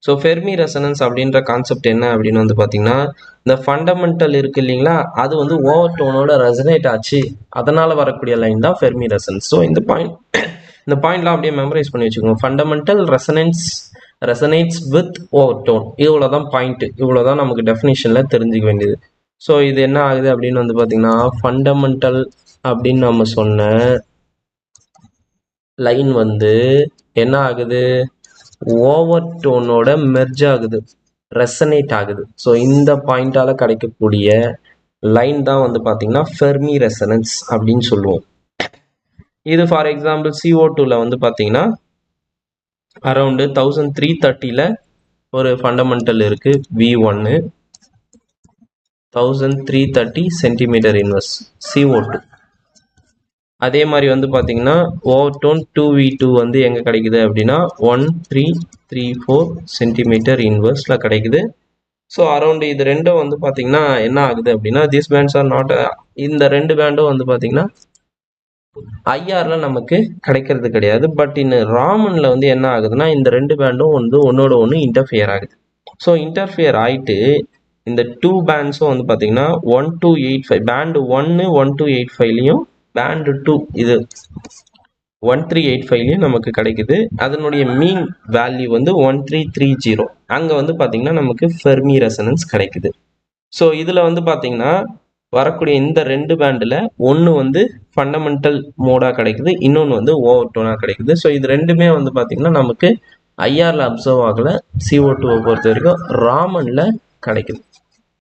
So Fermi resonance அப்படின்ற concept என்ன அப்படின்னு வந்து பார்த்தீங்கன்னா, இந்த ஃபண்டமெண்டல் இருக்கு இல்லைங்களா, அது வந்து ஓவர் டோனோட ரெசனேட் ஆச்சு, அதனால வரக்கூடிய லைன் தான் ஃபெர்மி ரெசனன்ஸ். ஸோ இந்த பாயிண்ட்லாம் அப்படியே மெமரைஸ் பண்ணி வச்சுக்கோங்க. Fundamental resonates with over tone, இவ்வளோதான் பாயிண்ட், இவ்வளோதான் நமக்கு டெஃபினிஷனில் தெரிஞ்சுக்க வேண்டியது. ஸோ இது என்ன ஆகுது அப்படின்னு வந்து பார்த்தீங்கன்னா, ஃபண்டமெண்டல் அப்படின்னு நம்ம சொன்ன லைன் வந்து என்ன ஆகுது, ஓவர் டோனோட மெர்ஜ் ஆகுது, ரெசனேட் ஆகுது. ஸோ இந்த பாயிண்டால கிடைக்கக்கூடிய லைன் தான் வந்து பார்த்தீங்கன்னா ஃபெர்மி ரெசனன்ஸ் அப்படின்னு சொல்லுவோம். இது ஃபார் எக்ஸாம்பிள் CO2ல வந்து பார்த்தீங்கன்னா அரௌண்டு 1330ல ஒரு ஃபண்டமெண்டல் இருக்கு V1, 1330 சென்டிமீட்டர் இன்வெர்ஸ் CO2. அதே மாதிரி வந்து பார்த்தீங்கன்னா ஓவர் டோன் 2V2 வந்து எங்கே கிடைக்குது அப்படின்னா 1334 சென்டிமீட்டர் இன்வெர்ஸில் கிடைக்குது. ஸோ அரௌண்டு இது ரெண்டும் வந்து பார்த்தீங்கன்னா என்ன ஆகுது அப்படின்னா, திஸ் பேண்ட்ஸ் ஆர் நாட், இந்த ரெண்டு பேண்டும் வந்து பார்த்தீங்கன்னா ஐஆர்ல நமக்கு கிடைக்கிறது கிடையாது. பட் இன்னும் ராமன்ல வந்து என்ன ஆகுதுன்னா, இந்த ரெண்டு பேண்டும் வந்து ஒன்னோட ஒன்று இன்டர்ஃபியர் ஆகுது. ஸோ இன்டர்ஃபியர் ஆகிட்டு இந்த டூ பேண்ட்ஸும் வந்து பார்த்தீங்கன்னா 1285 பேண்டு 1 1285லையும் பேண்டு 2 இது 1385லையும் நமக்கு கிடைக்குது. அதனுடைய மீன் வேல்யூ வந்து 1330. அங்கே வந்து பார்த்தீங்கன்னா நமக்கு ஃபெர்மி ரெசனன்ஸ் கிடைக்குது. ஸோ இதில் வந்து பார்த்தீங்கன்னா வரக்கூடிய இந்த ரெண்டு பேண்டில் ஒன்று வந்து ஃபண்டமெண்டல் மோடாக கிடைக்குது, இன்னொன்று வந்து ஓவர் டோனாக கிடைக்குது. ஸோ இது ரெண்டுமே வந்து பார்த்தீங்கன்னா நமக்கு ஐஆரில் அப்சர்வ் ஆகலை, CO2வை பொறுத்த வரைக்கும் ராமனில் கிடைக்குது.